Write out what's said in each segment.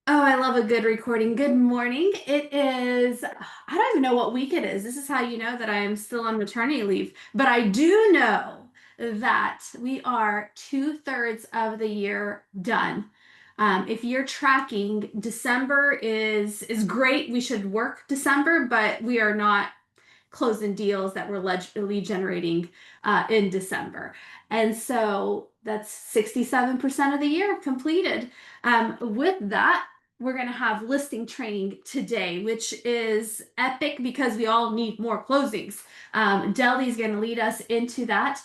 Oh, I love a good recording. Good morning. It is, I don't even know what week it is. This is how you know that I am still on maternity leave. But I do know that we are two-thirds of the year done. If you're tracking, December is great. We should work December, but we are not closing deals that were lead generating in December. And so that's 67% of the year completed. With that, we're going to have listing training today, which is epic because we all need more closings. Deldi is going to lead us into that.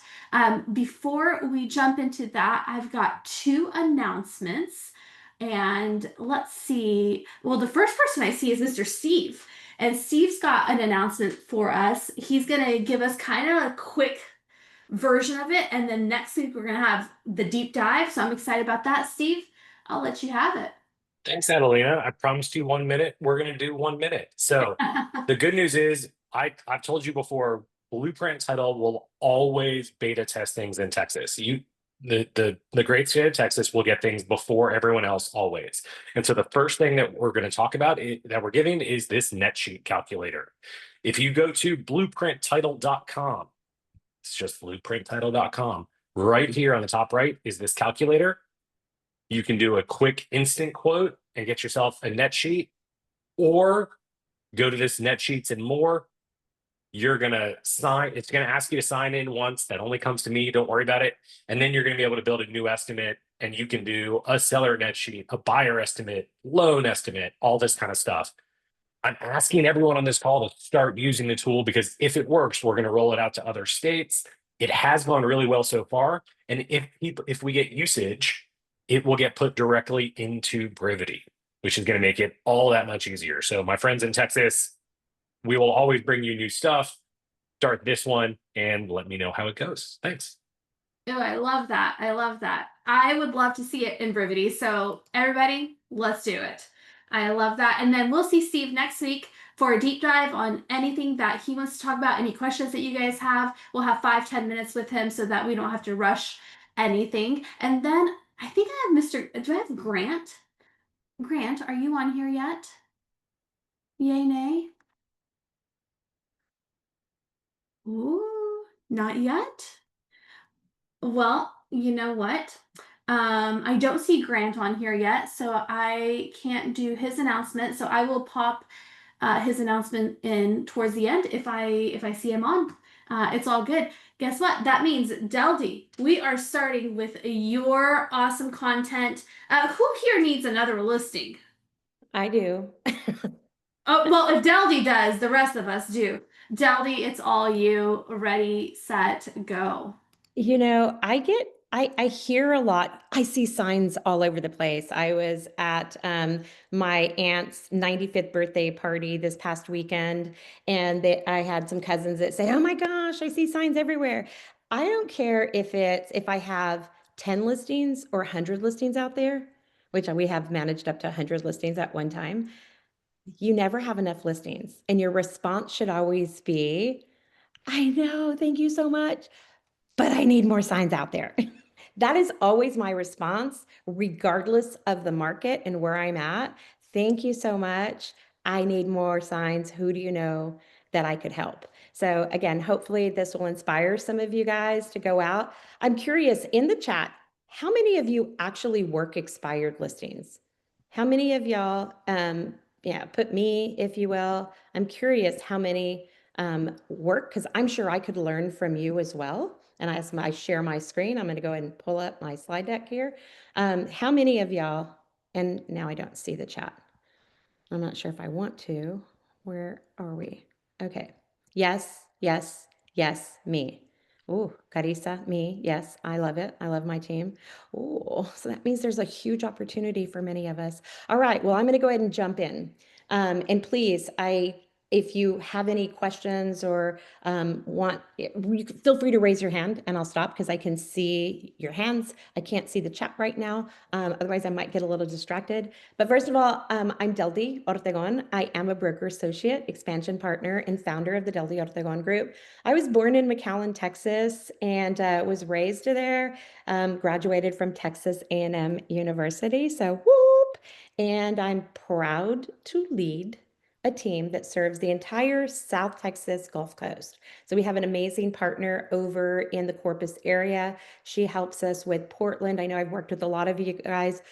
Before we jump into that, I've got two announcements. And let's see. Well, the first person I see is Mr. Steve. And Steve's got an announcement for us. He's going to give us kind of a quick version of it. And then next week, we're going to have the deep dive. So I'm excited about that. Steve, I'll let you have it. Thanks, Adelina. I promised you 1 minute. We're going to do 1 minute. So the good news is I've told you before, Blueprint Title will always beta test things in Texas. The great state of Texas will get things before everyone else always. And so the first thing that we're going to talk about that we're giving is this net sheet calculator. If you go to blueprinttitle.com, it's just blueprinttitle.com. Right here on the top right is this calculator. You can do a quick instant quote and get yourself a net sheet, or go to this net sheets and more. You're going to sign, it's going to ask you to sign in once. That only comes to me. Don't worry about it. And then you're going to be able to build a new estimate, and you can do a seller net sheet, a buyer estimate, loan estimate, all this kind of stuff. I'm asking everyone on this call to start using the tool because if it works, we're going to roll it out to other states. It has gone really well so far. And if we get usage, it will get put directly into Brivity, which is going to make it all that much easier. So my friends in Texas, we will always bring you new stuff. Start this one and let me know how it goes. Thanks. Oh, I love that. I love that. I would love to see it in Brivity. So, everybody, let's do it. I love that. And then we'll see Steve next week for a deep dive on anything that he wants to talk about, any questions that you guys have. We'll have 5-10 minutes with him so that we don't have to rush anything. And then I think I have Mr. Do I have Grant? Grant, are you on here yet? Yay, nay? Ooh, not yet. Well, you know what? I don't see Grant on here yet, so I can't do his announcement. So I will pop his announcement in towards the end if I see him on. It's all good. Guess what? That means Deldi, we are starting with your awesome content. Who here needs another listing? I do. Oh, well, if Deldi does, the rest of us do. Deldi, it's all you. Ready, set, go. I hear a lot. I see signs all over the place. I was at my aunt's 95th birthday party this past weekend, and I had some cousins that say, "Oh my gosh, I see signs everywhere." I don't care if I have 10 listings or 100 listings out there, which we have managed up to 100 listings at one time. You never have enough listings, and your response should always be, "I know, thank you so much, but I need more signs out there." That is always my response, regardless of the market and where I'm at. Thank you so much. I need more signs. Who do you know that I could help? So again, hopefully this will inspire some of you guys to go out. I'm curious in the chat, how many of you actually work expired listings? How many of y'all, yeah, put me, if you will. I'm curious how many work, because I'm sure I could learn from you as well. And as I share my screen, I'm going to go ahead and pull up my slide deck here. How many of y'all, and now I don't see the chat. I'm not sure if I want to. Where are we? Okay. Yes, yes, yes, me. Oh, Carissa, me. Yes, I love it. I love my team. Oh, so that means there's a huge opportunity for many of us. All right. Well, I'm going to go ahead and jump in. And please, if you have any questions or feel free to raise your hand and I'll stop because I can see your hands. I can't see the chat right now. Otherwise, I might get a little distracted. But first of all, I'm Deldi Ortegon. I am a broker associate, expansion partner, and founder of the Deldi Ortegon Group. I was born in McAllen, Texas, and was raised there. Graduated from Texas A&M University. So whoop! And I'm proud to lead a team that serves the entire South Texas Gulf Coast. So we have an amazing partner over in the Corpus area. She helps us with Portland. I know I've worked with a lot of you guys,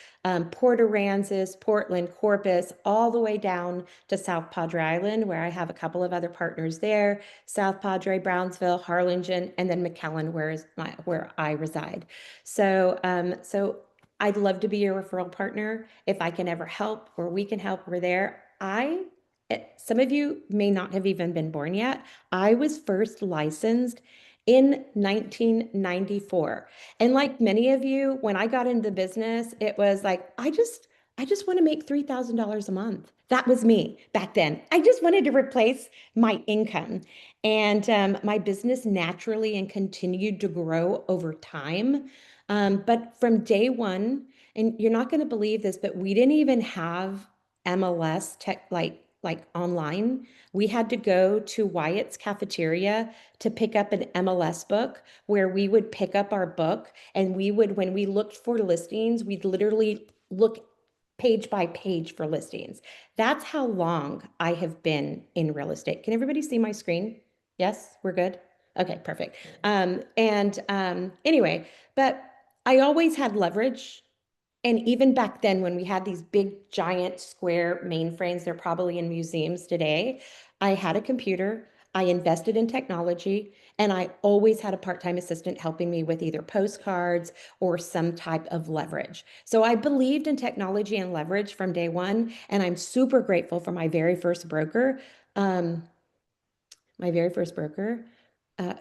Port Aransas, Portland, Corpus, all the way down to South Padre Island, where I have a couple of other partners there, South Padre, Brownsville, Harlingen, and then McAllen, where I reside. So I'd love to be your referral partner. If I can ever help or we can help, we're there. Some of you may not have even been born yet. I was first licensed in 1994. And like many of you, when I got into business, it was like, I just want to make $3,000 a month. That was me back then. I just wanted to replace my income. And my business naturally and continued to grow over time. But from day one, and you're not going to believe this, but we didn't even have MLS tech like online. We had to go to Wyatt's cafeteria to pick up an MLS book where we would pick up our book and we would, when we looked for listings, we'd literally look page by page for listings. That's how long I have been in real estate. Can everybody see my screen? Yes, we're good. Okay, perfect. Anyway, but I always had leverage. And even back then, when we had these big, giant square mainframes, they're probably in museums today, I had a computer, I invested in technology, and I always had a part-time assistant helping me with either postcards or some type of leverage. So I believed in technology and leverage from day one, and I'm super grateful for my very first broker. Um, my very first broker,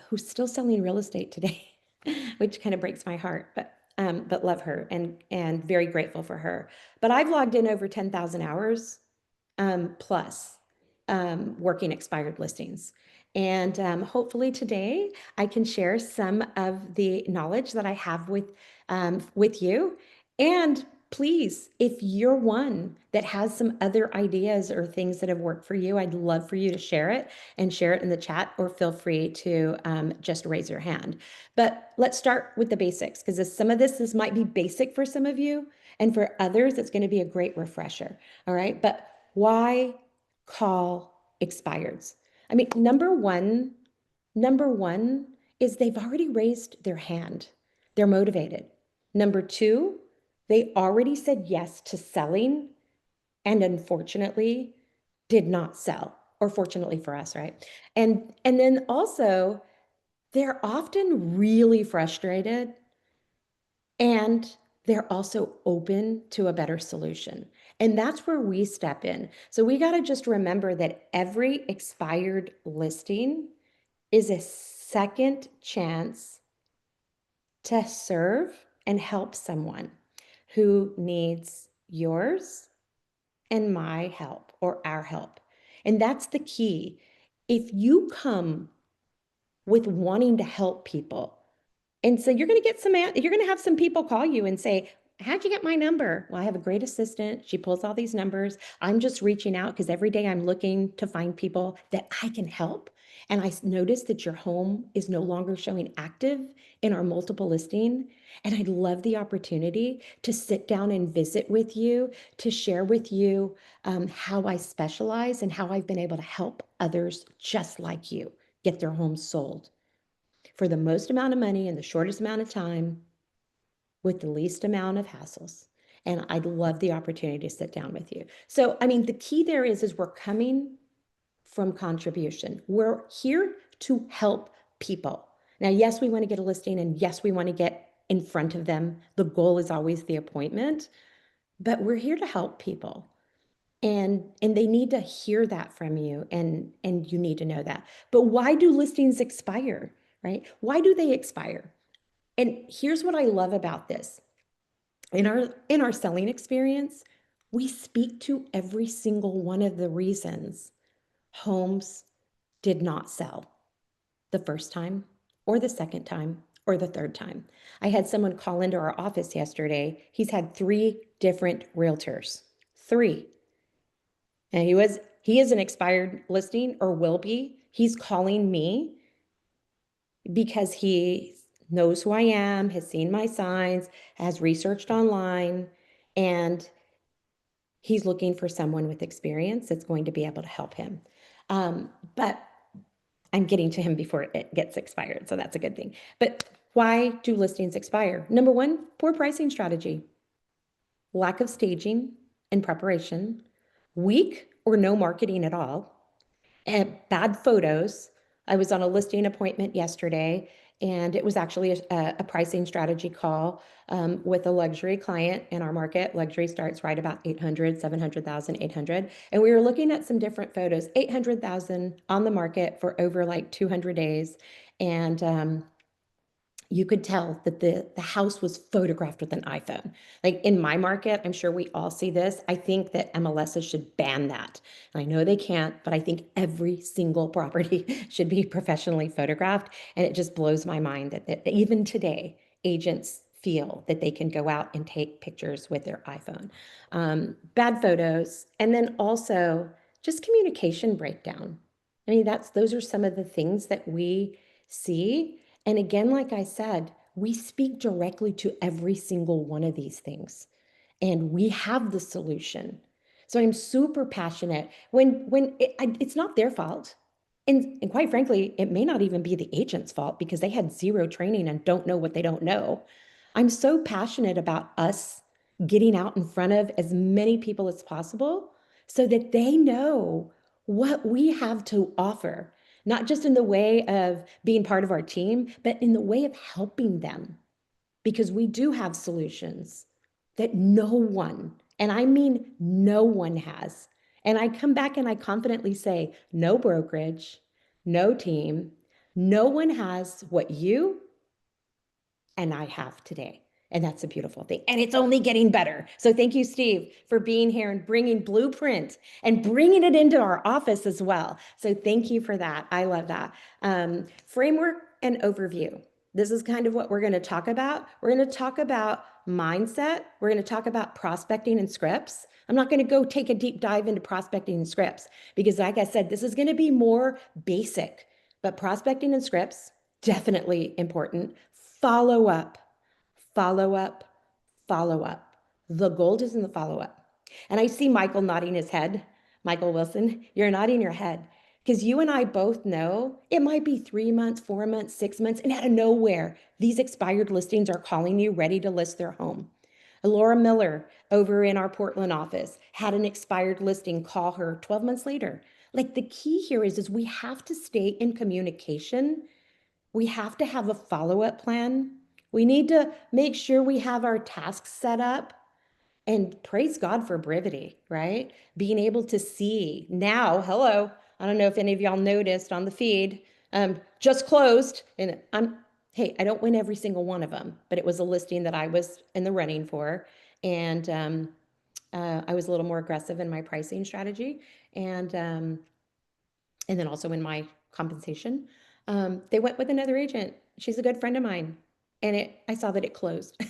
who's still selling real estate today, which kind of breaks my heart, but love her and very grateful for her. But I've logged in over 10,000 hours plus working expired listings. And hopefully today I can share some of the knowledge that I have with you. And please, if you're one that has some other ideas or things that have worked for you, I'd love for you to share it and share it in the chat, or feel free to just raise your hand. But let's start with the basics, because some of this might be basic for some of you, and for others, it's going to be a great refresher. All right. But why call expireds? I mean, number one is they've already raised their hand. They're motivated. Number two, they already said yes to selling and unfortunately did not sell, or fortunately for us, right? And then also they're often really frustrated, and they're also open to a better solution. And that's where we step in. So we got to just remember that every expired listing is a second chance to serve and help someone who needs yours and my help, or our help. And that's the key. If you come with wanting to help people, and so you're going to have some people call you and say, how'd you get my number? Well, I have a great assistant. She pulls all these numbers. I'm just reaching out because every day I'm looking to find people that I can help. And I noticed that your home is no longer showing active in our multiple listing. And I'd love the opportunity to sit down and visit with you, to share with you how I specialize and how I've been able to help others just like you get their homes sold for the most amount of money in the shortest amount of time with the least amount of hassles. And I'd love the opportunity to sit down with you. So, I mean, the key there is we're coming from contribution. We're here to help people. Now, yes, we want to get a listing, and yes, we want to get in front of them. The goal is always the appointment, but we're here to help people. And they need to hear that from you, and you need to know that. But why do listings expire, right? Why do they expire? And here's what I love about this. In our selling experience, we speak to every single one of the reasons homes did not sell the first time, or the second time, or the third time. I had someone call into our office yesterday. He's had 3 different realtors. 3. And he is an expired listing, or will be. He's calling me because he knows who I am, has seen my signs, has researched online, and He's looking for someone with experience that's going to be able to help him. But I'm getting to him before it gets expired, so that's a good thing. But why do listings expire? Number one, poor pricing strategy, lack of staging and preparation, weak or no marketing at all, and bad photos. I was on a listing appointment yesterday, and it was actually a pricing strategy call with a luxury client in our market. Luxury starts right about 800, 700,000, 800. And we were looking at some different photos, 800,000 on the market for over like 200 days. And you could tell that the house was photographed with an iPhone. Like in my market, I'm sure we all see this. I think that MLSs should ban that. And I know they can't, but I think every single property should be professionally photographed. And it just blows my mind that even today, agents feel that they can go out and take pictures with their iPhone. Bad photos, and then also just communication breakdown. I mean, those are some of the things that we see. And again, like I said, we speak directly to every single one of these things, and we have the solution. So I'm super passionate when it's not their fault. And quite frankly, it may not even be the agent's fault because they had zero training and don't know what they don't know. I'm so passionate about us getting out in front of as many people as possible so that they know what we have to offer, not just in the way of being part of our team, but in the way of helping them, because we do have solutions that no one, and I mean no one has. And I come back and I confidently say, no brokerage, no team, no one has what you and I have today. And that's a beautiful thing. And it's only getting better. So thank you, Steve, for being here and bringing Blueprint and bringing it into our office as well. So thank you for that. I love that. Framework and overview. This is kind of what we're going to talk about. We're going to talk about mindset. We're going to talk about prospecting and scripts. I'm not going to go take a deep dive into prospecting and scripts because, like I said, this is going to be more basic. But prospecting and scripts, definitely important. Follow up, follow up, follow up. The gold is in the follow up. And I see Michael nodding his head. Michael Wilson, you're nodding your head because you and I both know it might be 3 months, 4 months, 6 months, and out of nowhere, these expired listings are calling you ready to list their home. Laura Miller over in our Portland office had an expired listing call her 12 months later. Like the key here is we have to stay in communication. We have to have a follow-up plan. We need to make sure we have our tasks set up, and praise God for brevity, right? Being able to see now, hello, I don't know if any of y'all noticed on the feed, just closed, and hey, I don't win every single one of them, but it was a listing that I was in the running for, and I was a little more aggressive in my pricing strategy, and then also in my compensation. They went with another agent. She's a good friend of mine. And I saw that it closed.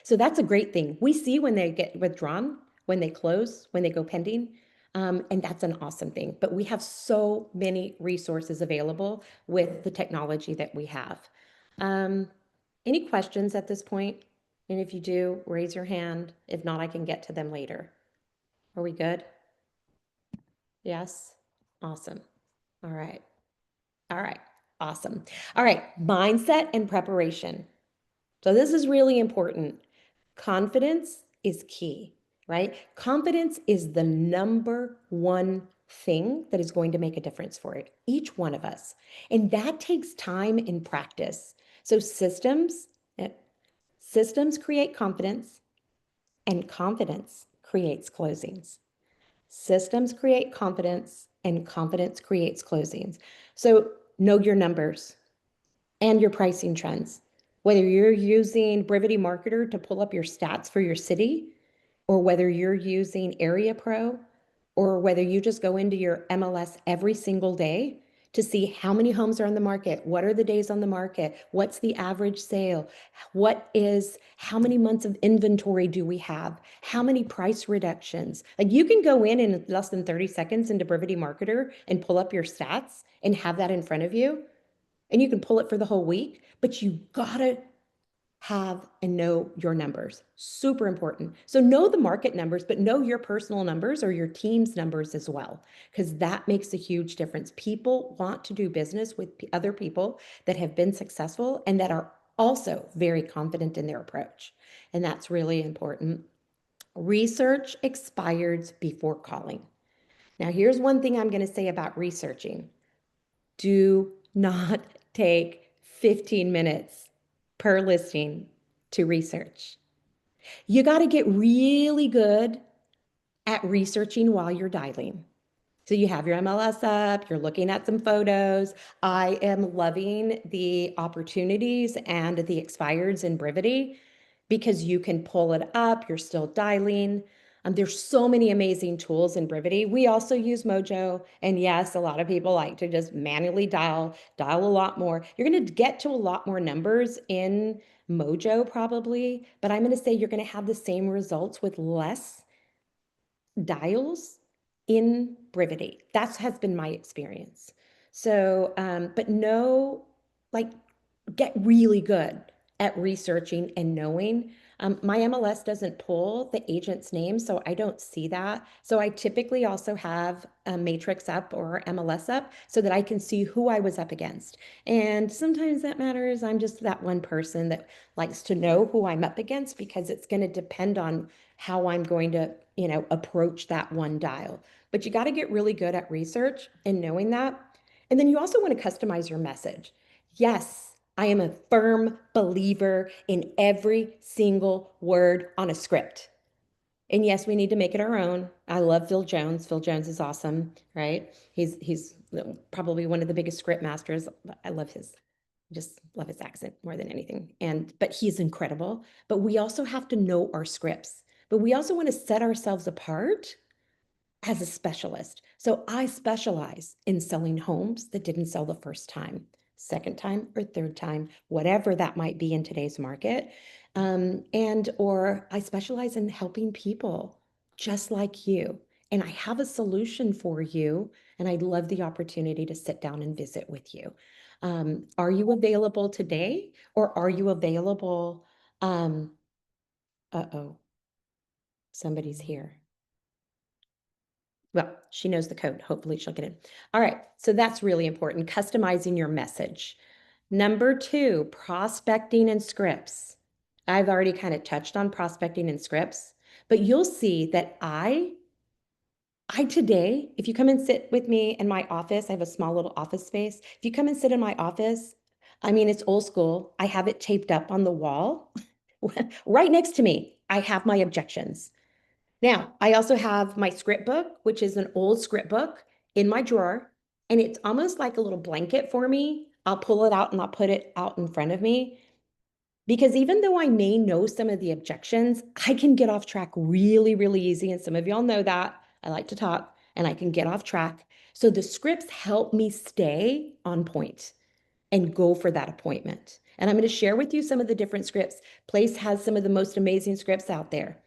So that's a great thing. We see when they get withdrawn, when they close, when they go pending. And that's an awesome thing. But we have so many resources available with the technology that we have. Any questions at this point? And if you do, raise your hand. If not, I can get to them later. Are we good? Yes? Awesome. All right. All right. Awesome. All right. Mindset and preparation. So this is really important. Confidence is key, right? Confidence is the number one thing that is going to make a difference for it, each one of us. And that takes time and practice. So systems create confidence, and confidence creates closings. Systems create confidence, and confidence creates closings. So know your numbers and your pricing trends. Whether you're using Brevity Marketer to pull up your stats for your city, or whether you're using Area Pro, or whether you just go into your MLS every single day to see how many homes are on the market, what are the days on the market, what's the average sale, how many months of inventory do we have, how many price reductions. Like you can go in less than 30 seconds into Brevity Marketer and pull up your stats and have that in front of you. And you can pull it for the whole week, but you gotta have and know your numbers. Super important. So know the market numbers, but know your personal numbers or your team's numbers as well, because that makes a huge difference. People want to do business with other people that have been successful and that are also very confident in their approach. And that's really important. Research expires before calling. Now, here's one thing I'm going to say about researching. Do not take 15 minutes per listing to research. You got to get really good at researching while you're dialing. So you have your MLS up, you're looking at some photos. I am loving the opportunities and the expireds in Brivity because you can pull it up, you're still dialing. There's so many amazing tools in Brivity. We also use Mojo. And yes, a lot of people like to just manually dial a lot more. You're going to get to a lot more numbers in Mojo probably, but I'm going to say you're going to have the same results with less dials in Brivity. That has been my experience. So, but no, like, get really good at researching and knowing. My MLS doesn't pull the agent's name, so I don't see that. So I typically also have a matrix up or MLS up so that I can see who I was up against. And sometimes that matters. I'm just that one person that likes to know who I'm up against because it's going to depend on how I'm going to, approach that one dial. But you got to get really good at research and knowing that. And then you also want to customize your message. Yes, I am a firm believer in every single word on a script. And yes, we need to make it our own. I love Phil Jones. Phil Jones is awesome, right? He's probably one of the biggest script masters. I love his just love his accent more than anything. But he's incredible. But we also have to know our scripts. But we also want to set ourselves apart as a specialist. So I specialize in selling homes that didn't sell the first time, second time, or third time, whatever that might be in today's market. Or I specialize in helping people just like you. And I have a solution for you. And I'd love the opportunity to sit down and visit with you. Are you available today or are you available? Uh-oh, somebody's here. Well, she knows the code. Hopefully she'll get it. All right. So that's really important. Customizing your message. Number 2, prospecting and scripts. I've already kind of touched on prospecting and scripts, but you'll see that I today, if you come and sit with me in my office, I have a small little office space. If you come and sit in my office, I mean, it's old school. I have it taped up on the wall. Right next to me, I have my objections. Now, I also have my script book, which is an old script book in my drawer, and it's almost like a little blanket for me. I'll pull it out and I'll put it out in front of me because even though I may know some of the objections, I can get off track really, really easy. And some of y'all know that. I like to talk and I can get off track. So the scripts help me stay on point and go for that appointment. And I'm going to share with you some of the different scripts. Place has some of the most amazing scripts out there.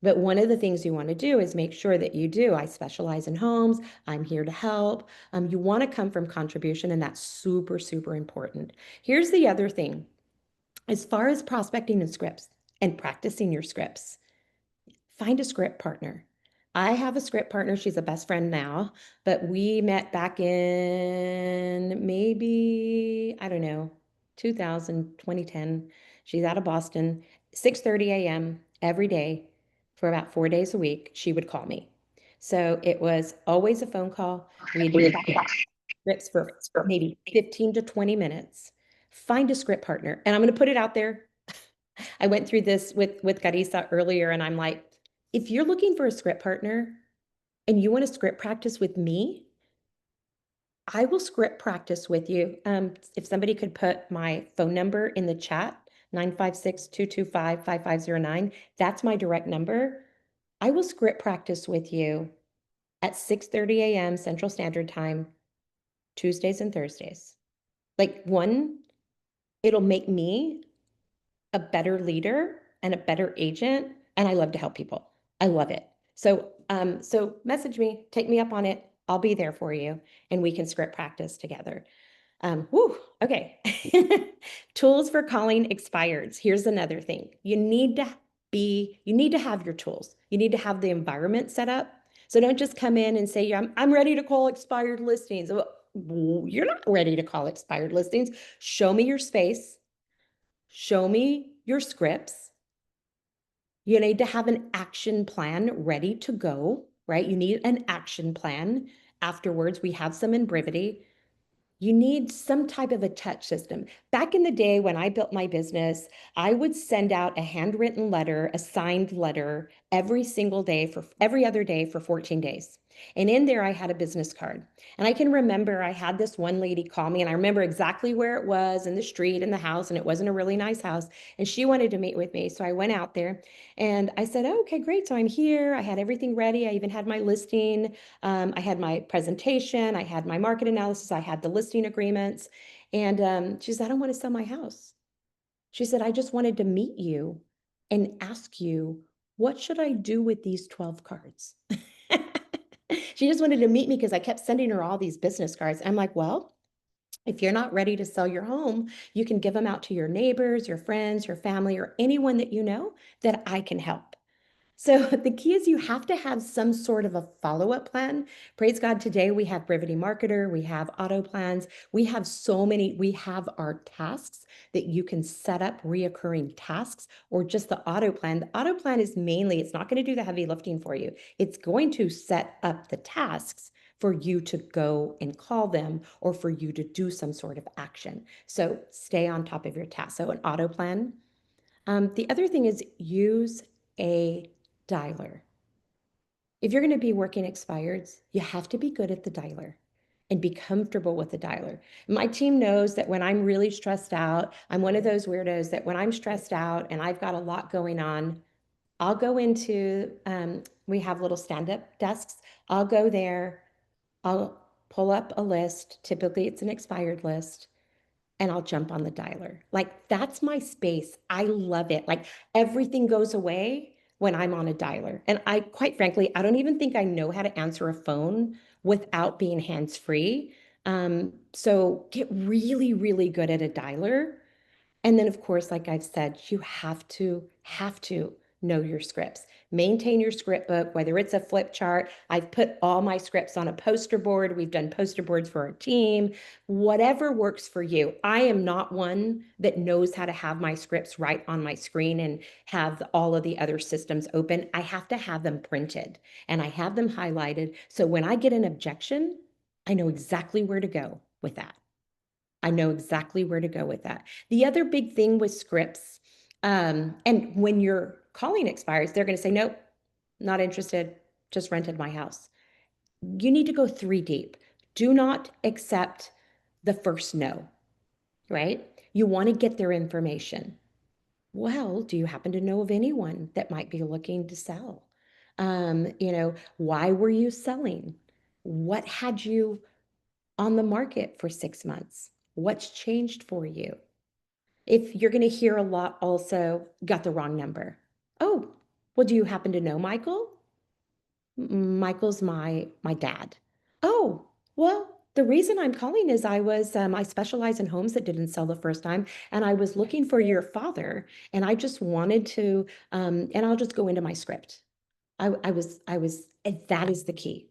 But one of the things you want to do is make sure that you do. I specialize in homes. I'm here to help. You want to come from contribution, and that's super, super important. Here's the other thing. As far as prospecting and scripts and practicing your scripts, find a script partner. I have a script partner. She's a best friend now, but we met back in maybe, I don't know, 2010. She's out of Boston, 6:30 a.m. every day for about 4 days a week. She would call me. So it was always a phone call. We'd scripts for maybe 15 to 20 minutes. Find a script partner. And I'm going to put it out there. I went through this with Carissa earlier, and I'm like, if you're looking for a script partner and you want to script practice with me, I will script practice with you. If somebody could put my phone number in the chat, 956-225-5509, that's my direct number. I will script practice with you at 6:30 a.m. Central Standard Time, Tuesdays and Thursdays. Like, one, it'll make me a better leader and a better agent, and I love to help people. I love it. So message me, take me up on it. I'll be there for you, and we can script practice together. Whew, Okay. Tools for calling expireds. Here's another thing. You need to have your tools. You need to have the environment set up. So don't just come in and say, "Yeah, I'm ready to call expired listings." Well, you're not ready to call expired listings. Show me your space. Show me your scripts. You need to have an action plan ready to go, right? You need an action plan. Afterwards, we have some in Brivity. You need some type of a touch system. Back in the day when I built my business, I would send out a handwritten letter, a signed letter every single day for every other day for 14 days. And in there, I had a business card. And I can remember I had this one lady call me, and I remember exactly where it was in the street, in the house, and it wasn't a really nice house. And she wanted to meet with me. So I went out there and I said, "Oh, okay, great. So I'm here. I had everything ready. I even had my listing. I had my presentation, I had my market analysis, I had the listing agreements." And she said, "I don't want to sell my house." She said, "I just wanted to meet you and ask you, what should I do with these 12 cards?" She just wanted to meet me because I kept sending her all these business cards. I'm like, "Well, if you're not ready to sell your home, you can give them out to your neighbors, your friends, your family, or anyone that you know that I can help." So the key is you have to have some sort of a follow-up plan. Praise God, today we have Brevity Marketer, we have auto plans, we have so many, we have our tasks that you can set up reoccurring tasks or just the auto plan. The auto plan is mainly, it's not going to do the heavy lifting for you. It's going to set up the tasks for you to go and call them or for you to do some sort of action. So stay on top of your tasks. So an auto plan. The other thing is use a dialer. If you're going to be working expireds, you have to be good at the dialer and be comfortable with the dialer. My team knows that when I'm really stressed out, I'm one of those weirdos that when I'm stressed out and I've got a lot going on, I'll go into, we have little stand-up desks. I'll go there, I'll pull up a list. Typically, it's an expired list, and I'll jump on the dialer. Like that's my space. I love it. Like everything goes away when I'm on a dialer. And I, quite frankly, I don't even think I know how to answer a phone without being hands-free. So get really, really good at a dialer. And then, of course, like I've said, you have to know your scripts. Maintain your script book, whether it's a flip chart. I've put all my scripts on a poster board. We've done poster boards for our team. Whatever works for you. I am not one that knows how to have my scripts right on my screen and have all of the other systems open. I have to have them printed and I have them highlighted. So when I get an objection, I know exactly where to go with that. I know exactly where to go with that. The other big thing with scripts, and when your calling expires, they're going to say, "Nope, not interested, just rented my house." You need to go 3 deep. Do not accept the first no, right? You want to get their information. Well, do you happen to know of anyone that might be looking to sell? Why were you selling? What had you on the market for 6 months? What's changed for you? If you're going to hear a lot also, got the wrong number. "Oh, well, do you happen to know Michael?" "Michael's my dad." "Oh, well, the reason I'm calling is I specialize in homes that didn't sell the first time, and I was looking for your father, and I just wanted to, and I'll just go into my script. And that is the key.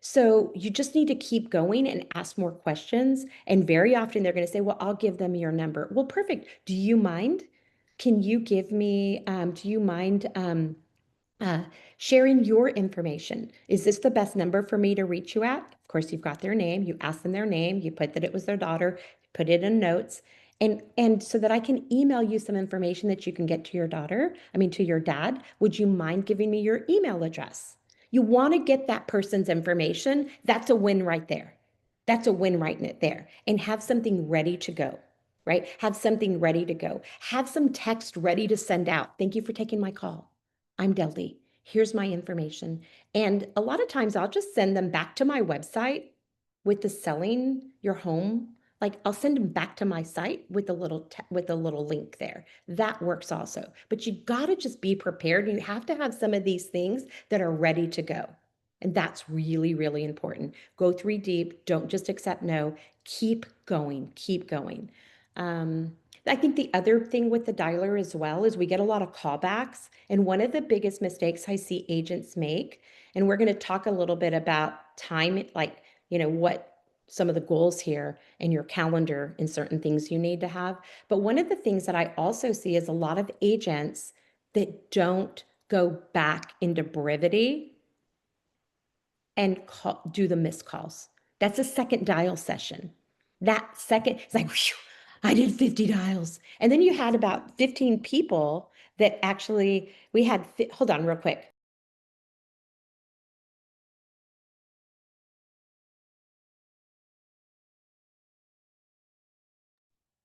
So you just need to keep going and ask more questions. And very often they're going to say, "Well, I'll give them your number." Well, perfect. Do you mind? Can you give me, do you mind uh, sharing your information? Is this the best number for me to reach you at? Of course, you've got their name. You ask them their name. You put that it was their daughter, put it in notes. And so that I can email you some information that you can get to your daughter, I mean, to your dad. Would you mind giving me your email address? You want to get that person's information. That's a win right there. That's a win right there. And have something ready to go, right? Have something ready to go. Have some text ready to send out. "Thank you for taking my call. I'm Deldi. Here's my information." And a lot of times I'll just send them back to my website with the selling your home. Like I'll send them back to my site with with a little link there. That works also. But you got to just be prepared. You have to have some of these things that are ready to go. And that's really, really important. Go 3 deep. Don't just accept no. Keep going. Keep going. I think the other thing with the dialer as well is we get a lot of callbacks. And one of the biggest mistakes I see agents make, and we're going to talk a little bit about time, like, what some of the goals here in your calendar and certain things you need to have. But one of the things that I also see is a lot of agents that don't go back into brevity and do the missed calls. That's a second dial session. That second, it's like, whew, I did 50 dials. And then you had about 15 people that actually, hold on real quick.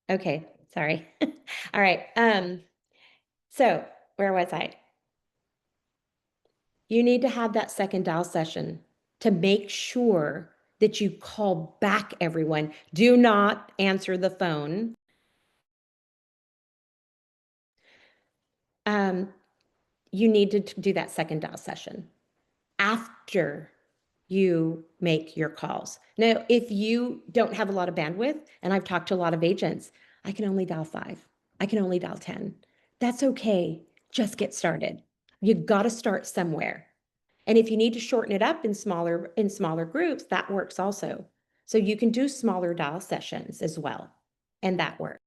Okay, sorry. All right. So where was I? You need to have that second dial session to make sure that you call back everyone. Do not answer the phone. You need to do that second dial session after you make your calls. Now, if you don't have a lot of bandwidth, and I've talked to a lot of agents, I can only dial 5. I can only dial 10. That's okay. Just get started. You got to start somewhere. And if you need to shorten it up in smaller groups, that works also. So you can do smaller dial sessions as well, and that works.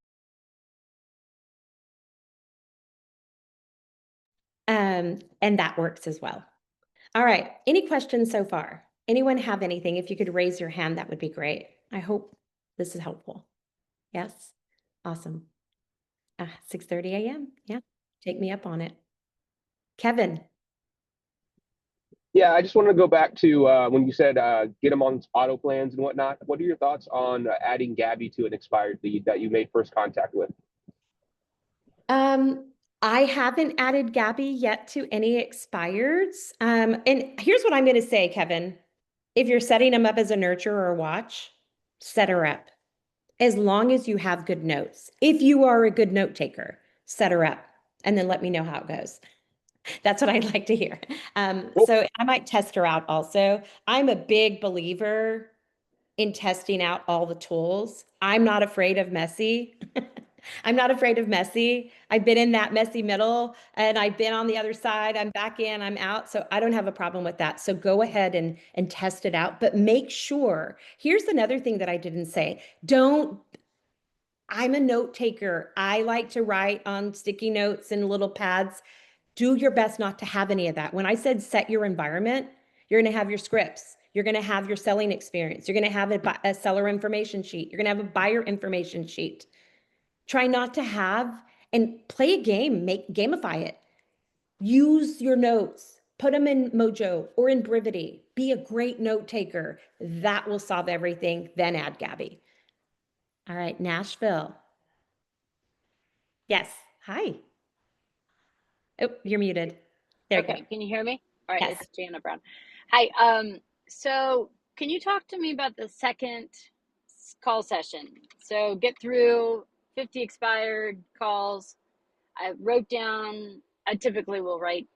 And that works as well. All right. Any questions so far? Anyone have anything? If you could raise your hand, that would be great. I hope this is helpful. Yes. Awesome. 6:30 a.m. Yeah. Take me up on it. Kevin. Yeah, I just wanted to go back to when you said get them on auto plans and whatnot. What are your thoughts on adding Gabby to an expired lead that you made first contact with? I haven't added Gabby yet to any expireds. And here's what I'm going to say, Kevin. If you're setting them up as a nurture or a watch, set her up. As long as you have good notes. If you are a good note taker, set her up and then let me know how it goes. That's what I'd like to hear. Cool. So I might test her out also. I'm a big believer in testing out all the tools. I'm not afraid of messy. I'm not afraid of messy. I've been in that messy middle and I've been on the other side. I'm back in, I'm out. So I don't have a problem with that. So go ahead and test it out, but make sure. Here's another thing that I didn't say. I'm a note taker. I like to write on sticky notes and little pads. Do your best not to have any of that. When I said set your environment, you're going to have your scripts. You're going to have your selling experience. You're going to have a seller information sheet. You're going to have a buyer information sheet. Try not to have and play a game, gamify it. Use your notes, put them in Mojo or in Brivity. Be a great note taker. That will solve everything. Then add Gabby. All right, Nashville. Yes. Hi. Oh, you're muted. There you Okay, go. can you hear me? All right, Yes. it's Jana Brown. Hi. So can you talk to me about the second call session? So get through 50 expired calls. I wrote down. I typically will write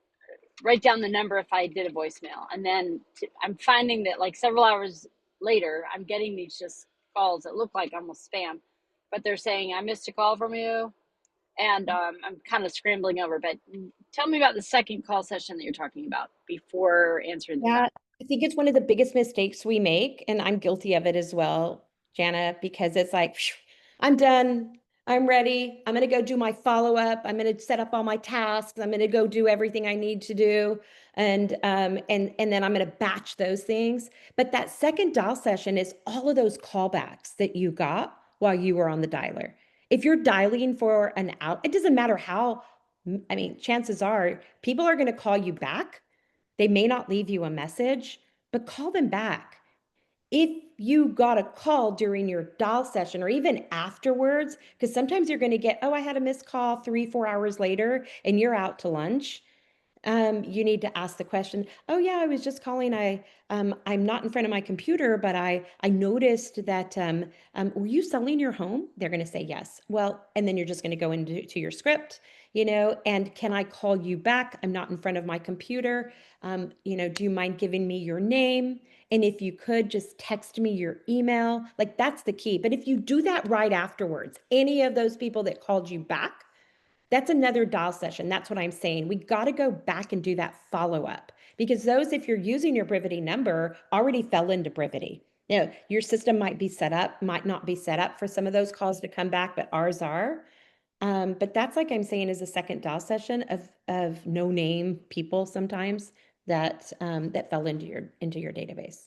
down the number if I did a voicemail, and then I'm finding that like several hours later, I'm getting these just calls that look like almost spam, but they're saying I missed a call from you, and I'm kind of scrambling over. But tell me about the second call session that you're talking about before answering the phone. Yeah, I think it's one of the biggest mistakes we make, and I'm guilty of it as well, Jana, because it's like, phew, I'm done. I'm ready. I'm going to go do my follow-up. I'm going to set up all my tasks. I'm going to go do everything I need to do. And then I'm going to batch those things. But that second dial session is all of those callbacks that you got while you were on the dialer. If you're dialing for an out, it doesn't matter how, I mean, chances are people are going to call you back. They may not leave you a message, but call them back. If you got a call during your dial session or even afterwards, because sometimes you're going to get, oh, I had a missed call 3-4 hours later and you're out to lunch. You need to ask the question, oh yeah, I was just calling. I'm not in front of my computer, but I noticed that, were you selling your home? They're going to say yes. Well, and then you're just going to go into your script and can I call you back? I'm not in front of my computer. Do you mind giving me your name? And if you could just text me your email, like that's the key. But if you do that right afterwards, any of those people that called you back, that's another dial session. That's what I'm saying. We got to go back and do that follow up, because those, if you're using your Brivity number, already fell into Brivity. Your system might be set up, might not be set up for some of those calls to come back, but ours are. But that's, like I'm saying, is a second DAW session of no name people sometimes that that fell into your database.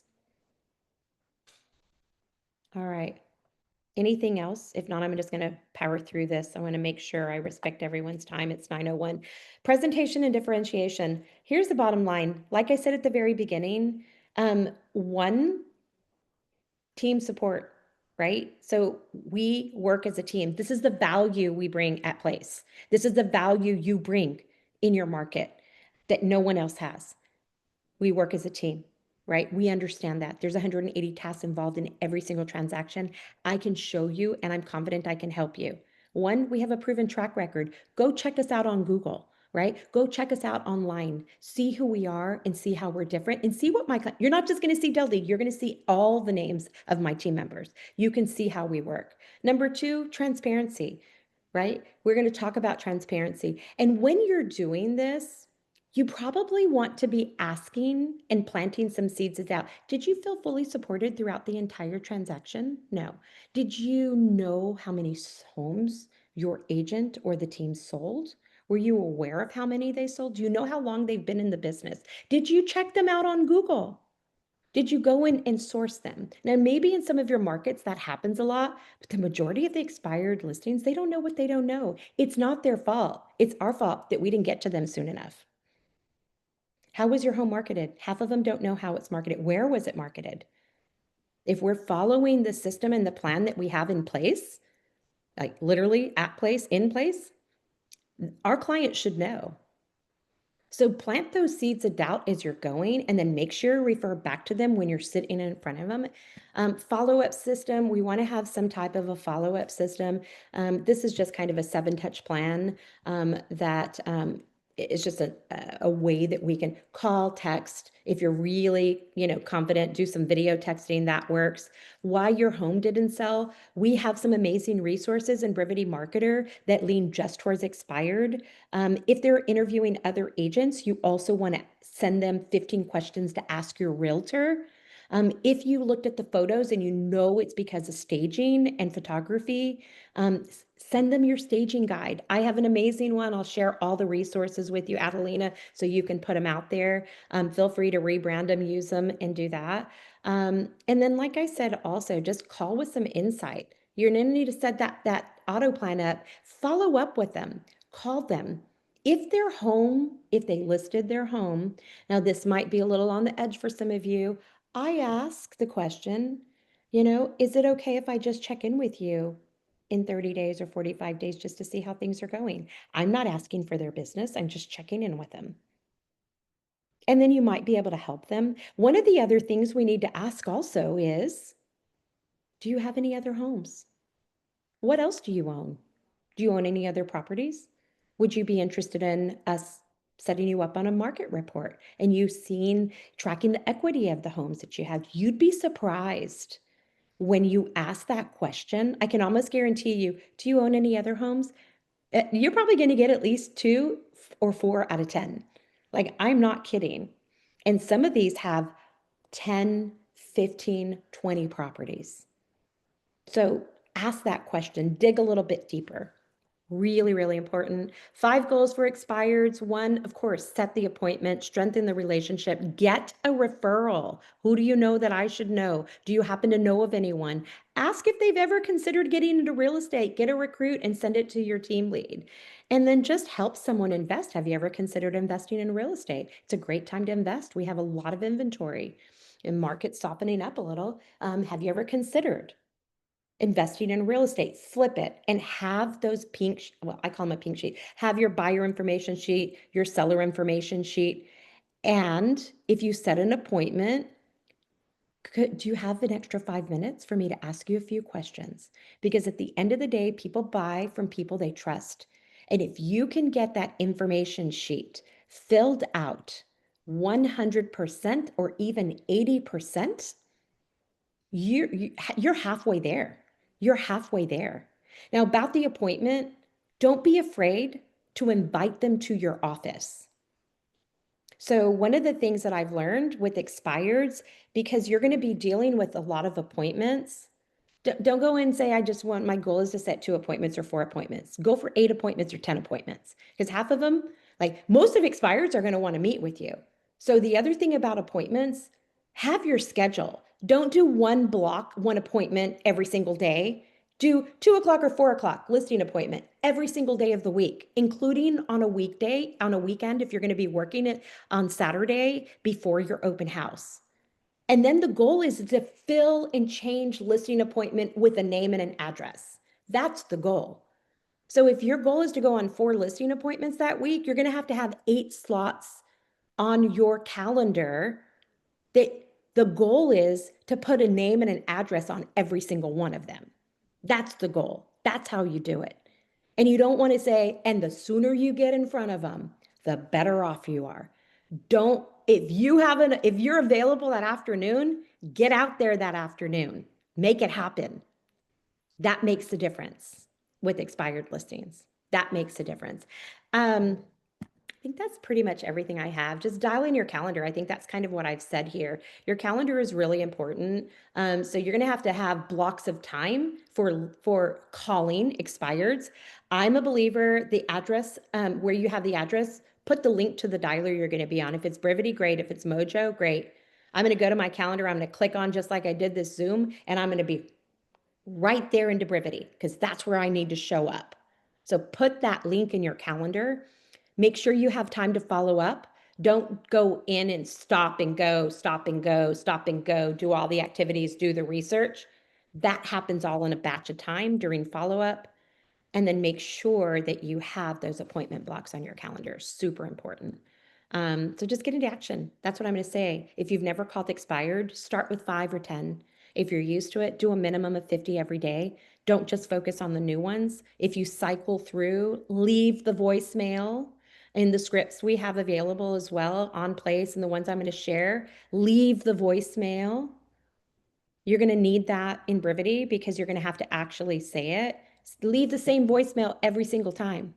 All right. Anything else? If not, I'm just going to power through this. I want to make sure I respect everyone's time. It's 9:01. Presentation and differentiation. Here's the bottom line. Like I said at the very beginning, one, team support, right? So we work as a team. This is the value we bring at Place. This is the value you bring in your market that no one else has. We work as a team, right? We understand that. There's 180 tasks involved in every single transaction. I can show you, and I'm confident I can help you. One, we have a proven track record. Go check us out on Google, right? Go check us out online. See who we are and see how we're different, and see what you're not just going to see Deldi, you're going to see all the names of my team members. You can see how we work. Number two, transparency, right? We're going to talk about transparency. And when you're doing this, you probably want to be asking and planting some seeds of doubt. Did you feel fully supported throughout the entire transaction? No. Did you know how many homes your agent or the team sold? Were you aware of how many they sold? Do you know how long they've been in the business? Did you check them out on Google? Did you go in and source them? Now, maybe in some of your markets that happens a lot, but the majority of the expired listings, they don't know what they don't know. It's not their fault. It's our fault that we didn't get to them soon enough. How was your home marketed? Half of them don't know how it's marketed. Where was it marketed? If we're following the system and the plan that we have in place, like literally at place, in place, our client should know. So plant those seeds of doubt as you're going, and then make sure you refer back to them when you're sitting in front of them. Follow-up system, we want to have some type of a follow-up system. This is just kind of a 7-touch plan that it's just a way that we can call, text. If you're really, confident, do some video texting, that works. Why your home didn't sell, we have some amazing resources in Brivity Marketer that lean just towards expired. If they're interviewing other agents, you also want to send them 15 questions to ask your realtor. If you looked at the photos and you know it's because of staging and photography, send them your staging guide. I have an amazing one. I'll share all the resources with you, Adelina, so you can put them out there. Feel free to rebrand them, use them, and do that. And then, like I said, also just call with some insight. You're going to need to set that auto plan up. Follow up with them. Call them. If they listed their home, now this might be a little on the edge for some of you. I ask the question, is it okay if I just check in with you in 30 days or 45 days just to see how things are going? I'm not asking for their business. I'm just checking in with them. And then you might be able to help them. One of the other things we need to ask also is, do you have any other homes? What else do you own? Do you own any other properties? Would you be interested in us setting you up on a market report and you tracking the equity of the homes that you have? You'd be surprised when you ask that question. I can almost guarantee you, do you own any other homes? You're probably going to get at least 2 or 4 out of 10. Like, I'm not kidding. And some of these have 10, 15, 20 properties. So ask that question, dig a little bit deeper. Really, really important. 5 goals for expireds. 1, of course, set the appointment, strengthen the relationship, get a referral. Who do you know that I should know? Do you happen to know of anyone? Ask if they've ever considered getting into real estate. Get a recruit and send it to your team lead. And then just help someone invest. Have you ever considered investing in real estate? It's a great time to invest. We have a lot of inventory and market softening up a little. Have you ever considered investing in real estate? Flip it and have those I call them a pink sheet. Have your buyer information sheet, your seller information sheet. And if you set an appointment, do you have an extra 5 minutes for me to ask you a few questions? Because at the end of the day, people buy from people they trust. And if you can get that information sheet filled out 100% or even 80%, you're halfway there. You're halfway there. Now, about the appointment, don't be afraid to invite them to your office. So one of the things that I've learned with expireds, because you're going to be dealing with a lot of appointments, don't go in and say, I just want, my goal is to set 2 appointments or 4 appointments. Go for 8 appointments or 10 appointments. Because half of them, like most of expireds are going to want to meet with you. So the other thing about appointments, have your schedule. Don't do one block, one appointment every single day. Do 2 o'clock or 4 o'clock listing appointment every single day of the week, including on a weekday, on a weekend, if you're going to be working it on Saturday before your open house. And then the goal is to fill and change listing appointment with a name and an address. That's the goal. So if your goal is to go on 4 listing appointments that week, you're going to have 8 slots on your calendar. That the goal is to put a name and an address on every single one of them. That's the goal. That's how you do it. And you don't want to say, and the sooner you get in front of them, the better off you are. Don't, if you're available that afternoon, get out there that afternoon. Make it happen. That makes the difference with expired listings. That makes a difference. I think that's pretty much everything I have. Just dial in your calendar. I think that's kind of what I've said here. Your calendar is really important. So you're going to have blocks of time for calling expireds. I'm a believer, the address, where you have the address, put the link to the dialer you're going to be on. If it's Brivity, great. If it's Mojo, great. I'm going to go to my calendar. I'm going to click on just like I did this Zoom, and I'm going to be right there into Brivity because that's where I need to show up. So put that link in your calendar. Make sure you have time to follow up. Don't go in and stop and go, stop and go, stop and go, do all the activities, do the research. That happens all in a batch of time during follow-up. And then make sure that you have those appointment blocks on your calendar. Super important. So just get into action. That's what I'm going to say. If you've never called expired, start with 5 or 10. If you're used to it, do a minimum of 50 every day. Don't just focus on the new ones. If you cycle through, leave the voicemail in the scripts we have available as well on place, and the ones I'm going to share, leave the voicemail. You're going to need that in Brivity because you're going to have to actually say it. Leave the same voicemail every single time,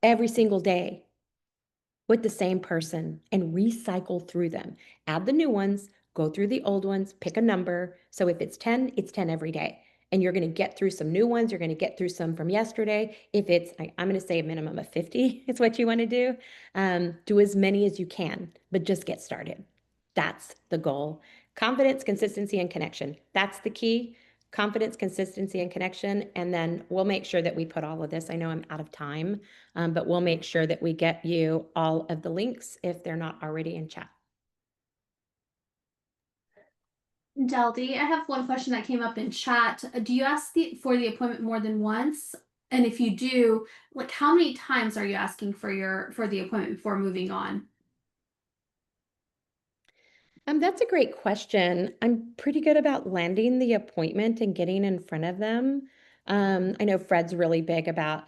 every single day with the same person, and recycle through them. Add the new ones, go through the old ones, pick a number. So if it's 10, it's 10 every day. And you're going to get through some new ones. You're going to get through some from yesterday. If it's, I'm going to say a minimum of 50 is what you want to do. Do as many as you can, but just get started. That's the goal. Confidence, consistency, and connection. That's the key. Confidence, consistency, and connection. And then we'll make sure that we put all of this. I know I'm out of time, but we'll make sure that we get you all of the links if they're not already in chat. Deldi, I have one question that came up in chat. Do you ask for the appointment more than once? And if you do, like how many times are you asking for the appointment before moving on? That's a great question. I'm pretty good about landing the appointment and getting in front of them. I know Fred's really big about,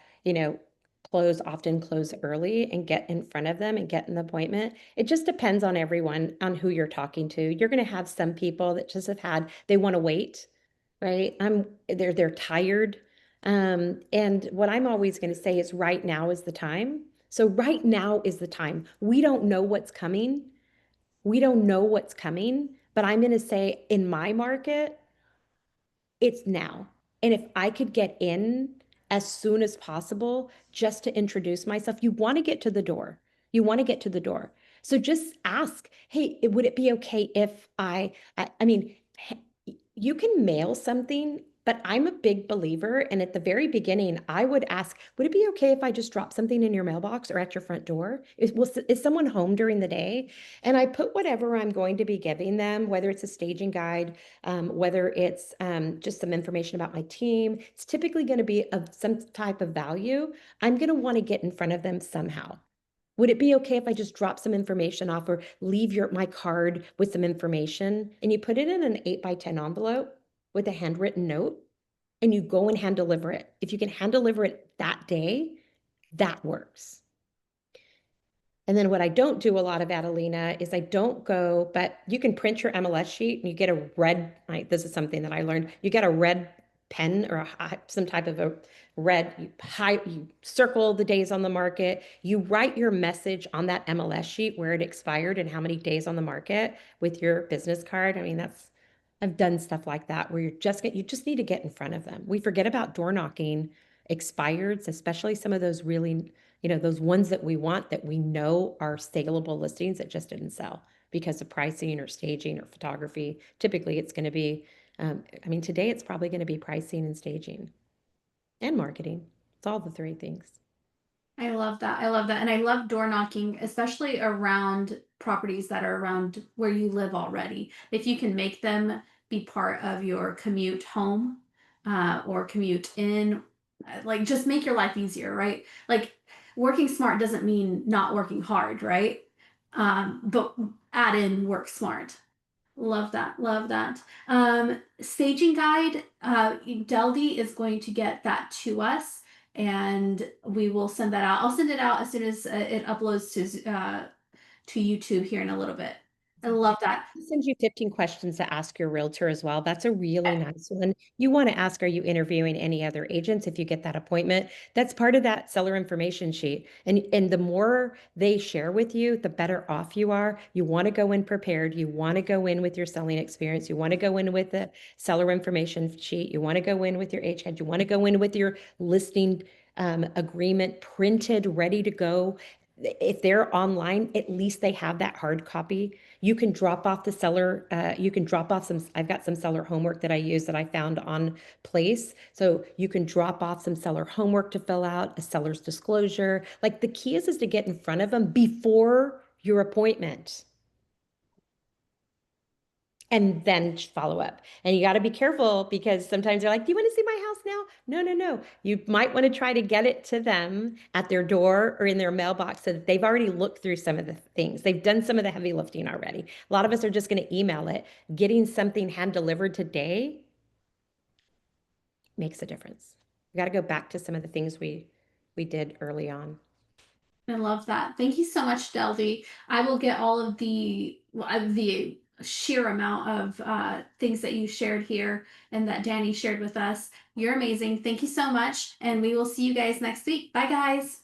often close early and get in front of them and get an appointment. It just depends on everyone, on who you're talking to. You're going to have some people that just they want to wait, right? They're tired. And what I'm always going to say is right now is the time. So right now is the time. We don't know what's coming. We don't know what's coming, but I'm going to say in my market, it's now. And if I could get in as soon as possible just to introduce myself, you want to get to the door. You want to get to the door. So just ask, hey, would it be okay if I mean, you can mail something, but I'm a big believer. And at the very beginning, I would ask, would it be okay if I just drop something in your mailbox or at your front door? Is someone home during the day? And I put whatever I'm going to be giving them, whether it's a staging guide, whether it's just some information about my team, it's typically going to be of some type of value. I'm going to want to get in front of them somehow. Would it be okay if I just drop some information off or leave my card with some information, and you put it in an 8x10 envelope with a handwritten note, and you go and hand deliver it. If you can hand deliver it that day, that works. And then what I don't do a lot of, Adelina, is I don't go, but you can print your MLS sheet and you get a red, this is something that I learned, you get a red pen or some type of a red, you circle the days on the market, you write your message on that MLS sheet where it expired and how many days on the market with your business card. I mean, I've done stuff like that where you just need to get in front of them. We forget about door knocking expireds, especially some of those really, those ones that we want that we know are saleable listings that just didn't sell because of pricing or staging or photography. Typically, it's going to be, today it's probably going to be pricing and staging and marketing. It's all the three things. I love that. I love that. And I love door knocking, especially around properties that are around where you live already. If you can make them be part of your commute home or commute in, like just make your life easier, right? Like working smart doesn't mean not working hard, right? But add in work smart. Love that. Love that. Staging guide, Deldi is going to get that to us and we will send that out. I'll send it out as soon as it uploads to YouTube here in a little bit. I love that. I'll send you 15 questions to ask your realtor as well. That's a really nice one. You want to ask, are you interviewing any other agents if you get that appointment? That's part of that seller information sheet. And the more they share with you, the better off you are. You want to go in prepared. You want to go in with your selling experience. You want to go in with the seller information sheet. You want to go in with your HCAD. You want to go in with your listing agreement printed, ready to go. If they're online, at least they have that hard copy. You can drop off the seller, you can drop off I've got some seller homework that I use that I found on Place. So you can drop off some seller homework to fill out, a seller's disclosure. Like the key is to get in front of them before your appointment. And then follow up. And you got to be careful because sometimes they're like, do you want to see my house now? No, no, no. You might want to try to get it to them at their door or in their mailbox so that they've already looked through some of the things. They've done some of the heavy lifting already. A lot of us are just going to email it. Getting something hand delivered today makes a difference. We got to go back to some of the things we did early on. I love that. Thank you so much, Deldi. I will get all of the sheer amount of things that you shared here and that Danny shared with us. You're amazing. Thank you so much. And we will see you guys next week. Bye, guys.